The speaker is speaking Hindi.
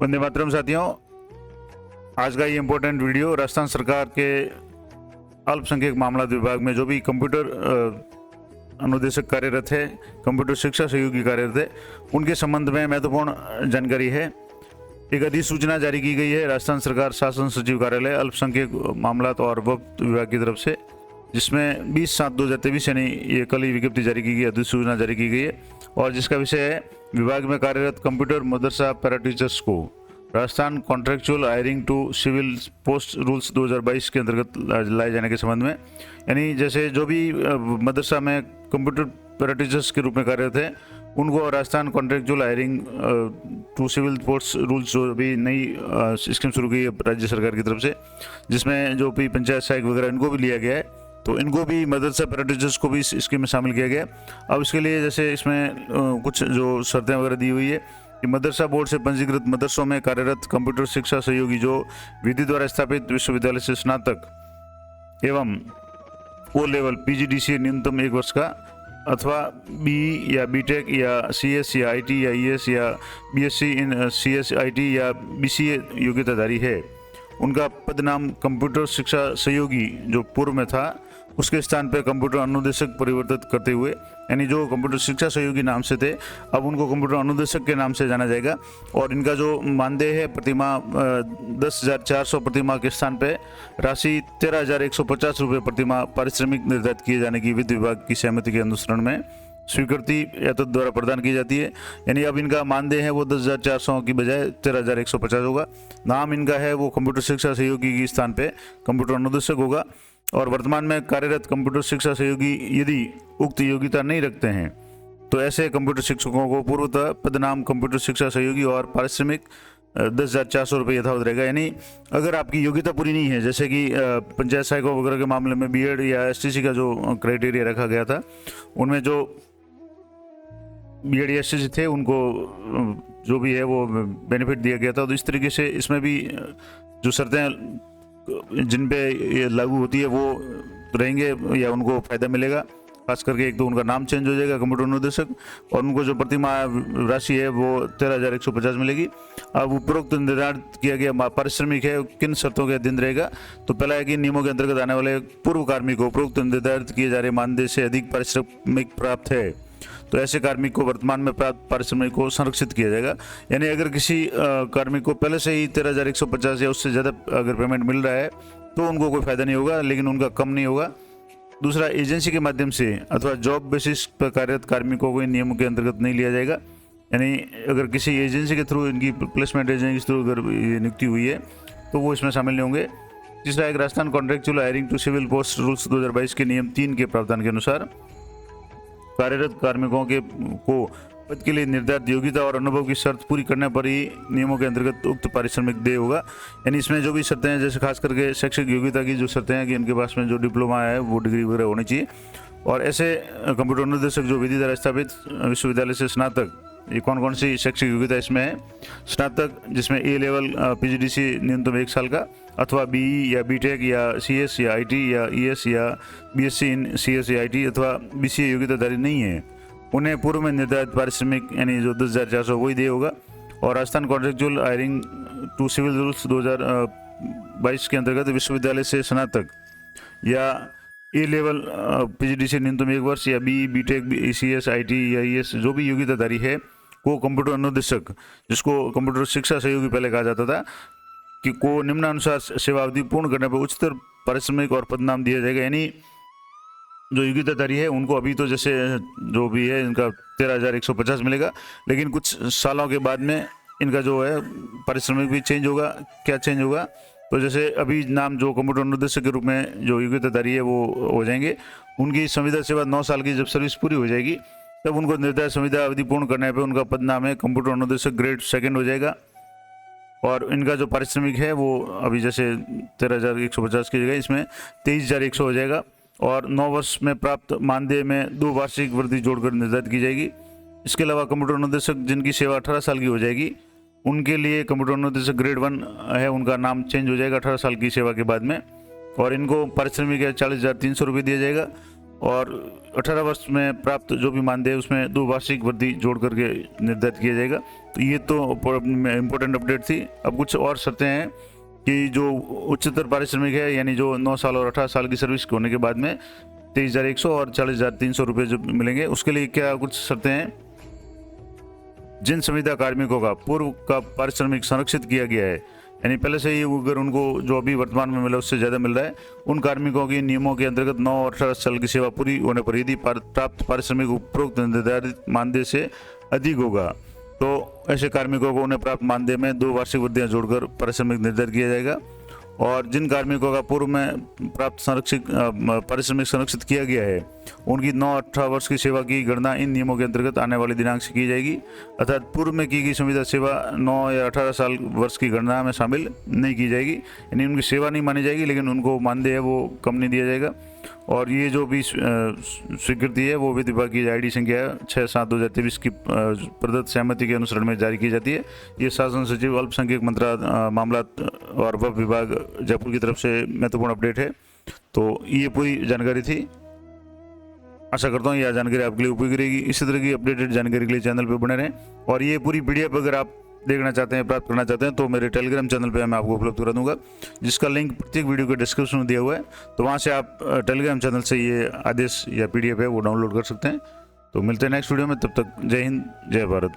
वंदे मातरम साथियों, आज का ये इम्पोर्टेंट वीडियो राजस्थान सरकार के अल्पसंख्यक मामलात विभाग में जो भी कंप्यूटर अनुदेशक कार्यरत है, कंप्यूटर शिक्षा सहयोगी कार्यरत है, उनके संबंध में महत्वपूर्ण जानकारी है। एक अधिसूचना जारी की गई है राजस्थान सरकार शासन सचिव कार्यालय अल्पसंख्यक मामलात और वक्फ विभाग की तरफ से, जिसमें 20/7/2023 यानी ये कल ही विज्ञप्ति जारी की गई, अधिसूचना जारी की गई है और जिसका विषय है विभाग में कार्यरत कंप्यूटर मदरसा पैरा टीचर्स को Rajasthan contractual hiring to civil post rules 2022 के अंतर्गत लाए जाने के संबंध में। यानी जैसे जो भी मदरसा में कंप्यूटर पैरा टीचर्स के रूप में कार्यरत है, उनको Rajasthan contractual hiring to civil post rules जो भी नई स्कीम शुरू की है राज्य सरकार की तरफ से, जिसमें जो भी पंचायत सहायक वगैरह इनको भी लिया गया है, तो इनको भी मदरसा पैरा टीचर्स को भी इस स्कीम में शामिल किया गया। अब इसके लिए जैसे इसमें कुछ जो शर्तें वगैरह दी हुई है कि मदरसा बोर्ड से पंजीकृत मदरसों में कार्यरत कंप्यूटर शिक्षा सहयोगी जो विधि द्वारा स्थापित विश्वविद्यालय से स्नातक एवं ओ लेवल PGDCA न्यूनतम 1 वर्ष का अथवा BE या BTech या CS या IT या ES या BSc इन CS IT या BCA योग्यताधारी है, उनका पद नाम कंप्यूटर शिक्षा सहयोगी जो पूर्व में था उसके स्थान पर कंप्यूटर अनुदेशक परिवर्तित करते हुए, यानी जो कंप्यूटर शिक्षा सहयोगी नाम से थे अब उनको कंप्यूटर अनुदेशक के नाम से जाना जाएगा। और इनका जो मानदेय है प्रतिमाह 10,400 प्रतिमाह के स्थान पे राशि 13,150 रुपये प्रतिमाह पारिश्रमिक निर्धारित किए जाने की वित्त विभाग की सहमति के अनुसरण में स्वीकृति यात्रा द्वारा प्रदान की जाती है। यानी अब इनका मानदेय है वो 10,400 की बजाय 13,150 होगा। नाम इनका है वो कंप्यूटर शिक्षा सहयोगी के स्थान पे कंप्यूटर अनुदेशक होगा। और वर्तमान में कार्यरत कंप्यूटर शिक्षा सहयोगी यदि उक्त योग्यता नहीं रखते हैं तो ऐसे कंप्यूटर शिक्षकों को पूर्वतः पदनाम कंप्यूटर शिक्षा सहयोगी और पारिश्रमिक 10,400 रुपये यथावत रहेगा। यानी अगर आपकी योग्यता पूरी नहीं है, जैसे कि पंचायत सहायकों वगैरह के मामले में BEd या STC का जो क्राइटेरिया रखा गया था, उनमें जो BEd या STC थे उनको जो भी है वो बेनिफिट दिया गया था। तो इस तरीके से इसमें भी जो शर्तें जिन पे ये लागू होती है वो रहेंगे या उनको फ़ायदा मिलेगा। खास करके एक तो उनका नाम चेंज हो जाएगा कंप्यूटर अनुदेशक, और उनको जो प्रतिमाह राशि है वो 13,150 मिलेगी। अब उपरोक्त निर्धारित किया गया पारिश्रमिक है किन शर्तों के अधीन रहेगा, तो पहला है कि नियमों के अंतर्गत आने वाले पूर्व कार्मिक को उपरोक्त निर्धारित किए जा रहे मानदेय से अधिक पारिश्रमिक प्राप्त है तो ऐसे कार्मिक को वर्तमान में प्राप्त पारिश्रमिक को संरक्षित किया जाएगा। यानी अगर किसी कार्मिक को पहले से ही 13,150 या उससे ज़्यादा अगर पेमेंट मिल रहा है तो उनको कोई फायदा नहीं होगा, लेकिन उनका कम नहीं होगा। दूसरा, एजेंसी के माध्यम से अथवा जॉब बेसिस पर कार्यरत कार्मिकों को इन नियमों के अंतर्गत नहीं लिया जाएगा। यानी अगर किसी एजेंसी के थ्रू इनकी प्लेसमेंट एजेंसी के थ्रू अगर नियुक्ति हुई है तो वो इसमें शामिल नहीं होंगे। तीसरा, एक Rajasthan contractual hiring to civil post rules 2022 के नियम 3 के प्रावधान के अनुसार कार्यरत कार्मिकों के को पद के लिए निर्धारित योग्यता और अनुभव की शर्त पूरी करने पर ही नियमों के अंतर्गत उक्त पारिश्रमिक देय होगा। यानी इसमें जो भी शर्तें हैं, जैसे खास करके शैक्षिक योग्यता की जो शर्तें हैं कि इनके पास में जो डिप्लोमा है वो डिग्री वगैरह होनी चाहिए, और ऐसे कंप्यूटर अनुदेशक जो विधि द्वारा स्थापित विश्वविद्यालय से स्नातक, ये कौन कौन सी शैक्षिक योग्यता इसमें है, स्नातक जिसमें A लेवल PGDCA न्यूनतम 1 साल का अथवा BE या BTech या CS या IT या ES या BSc इन CS या IT अथवा BCA योग्यताधारी नहीं है, उन्हें पूर्व में निर्धारित पारिश्रमिक यानी जो 10,400 वही देय होगा। और Rajasthan contractual hiring to civil rules 2022 के अंतर्गत विश्वविद्यालय से स्नातक या A लेवल PGDCA न्यूनतम 1 वर्ष या BE BTech CS IT या ES जो भी योग्यताधारी है को कंप्यूटर अनुदेशक, जिसको कंप्यूटर शिक्षा सहयोगी पहले कहा जाता था, कि को निम्नानुसार सेवा अवधि पूर्ण करने पर उच्चतर पारिश्रमिक और पदनाम दिया जाएगा। यानी जो योग्यताधारी है उनको अभी तो जैसे जो भी है इनका 13,150 मिलेगा, लेकिन कुछ सालों के बाद में इनका जो है पारिश्रमिक भी चेंज होगा। क्या चेंज होगा, तो जैसे अभी नाम जो कंप्यूटर अनुदेशक के रूप में जो योग्यताधारी है वो हो जाएंगे, उनकी संविदा सेवा 9 साल की जब सर्विस पूरी हो जाएगी तब उनको निर्धारित संविदा अवधि पूर्ण करने पर उनका पद नाम है कंप्यूटर अनुदेशक ग्रेड 2 हो जाएगा। और इनका जो पारिश्रमिक है वो अभी जैसे 13,150 की जगह इसमें 23,100 हो जाएगा। और 9 वर्ष में प्राप्त मानदेय में 2 वार्षिक वृद्धि जोड़कर निर्धारित की जाएगी। इसके अलावा कंप्यूटर अनुदेशक जिनकी सेवा 18 साल की हो जाएगी, उनके लिए कंप्यूटर अनुदेशक ग्रेड 1 है, उनका नाम चेंज हो जाएगा 18 साल की सेवा के बाद में, और इनको पारिश्रमिक 40,300 रुपये दिया जाएगा। और 18 वर्ष में प्राप्त जो भी मानदेय है उसमें 2 वार्षिक वृद्धि जोड़ करके निर्धारित किया जाएगा। तो ये तो इम्पोर्टेंट अपडेट थी। अब कुछ और शर्तें हैं कि जो उच्चतर पारिश्रमिक है, यानी जो 9 साल और 18 साल की सर्विस होने के बाद में 23,100 और 40,300 रुपये जो मिलेंगे, उसके लिए क्या कुछ शर्तें हैं। जिन संविदा कार्मिकों का पूर्व का पारिश्रमिक संरक्षित किया गया है, यानी पहले से ही अगर उनको जो अभी वर्तमान में मिला उससे ज़्यादा मिल रहा है, उन कार्मिकों की नियमों के अंतर्गत 9 और 18 साल की सेवा पूरी होने पर यदि प्राप्त पारिश्रमिक उपरोक्त निर्धारित मानदेय से अधिक होगा तो ऐसे कार्मिकों को उन्हें प्राप्त मानदेय में 2 वार्षिक वृद्धियाँ जोड़कर पारिश्रमिक निर्धारित किया जाएगा। और जिन कार्मिकों का पूर्व में प्राप्त पारिश्रमिक संरक्षित किया गया है, उनकी 9-18 वर्ष की सेवा की गणना इन नियमों के अंतर्गत आने वाले दिनांक से की जाएगी। अर्थात पूर्व में की गई संविदा सेवा 9 या 18 साल वर्ष की गणना में शामिल नहीं की जाएगी, यानी उनकी सेवा नहीं मानी जाएगी, लेकिन उनको मानदेय है वो कम नहीं दिया जाएगा। और ये जो भी स्वीकृति है वो वित्त विभाग की ID संख्या 6/7/2023 की प्रदत्त सहमति के अनुसरण में जारी की जाती है। ये शासन सचिव अल्पसंख्यक मामलात और वक्फ विभाग जयपुर की तरफ से महत्वपूर्ण अपडेट है। तो ये पूरी जानकारी थी। आशा करता हूँ यह जानकारी आपके लिए उपयोगी रहेगी। इसी तरह की अपडेटेड जानकारी के लिए चैनल पर बने रहें। और ये पूरी PDF अगर आप देखना चाहते हैं, प्राप्त करना चाहते हैं, तो मेरे टेलीग्राम चैनल पे मैं आपको उपलब्ध करा दूंगा, जिसका लिंक प्रत्येक वीडियो के डिस्क्रिप्शन में दिया हुआ है। तो वहाँ से आप टेलीग्राम चैनल से ये आदेश या PDF है वो डाउनलोड कर सकते हैं। तो मिलते हैं नेक्स्ट वीडियो में, तब तक जय हिंद, जय भारत।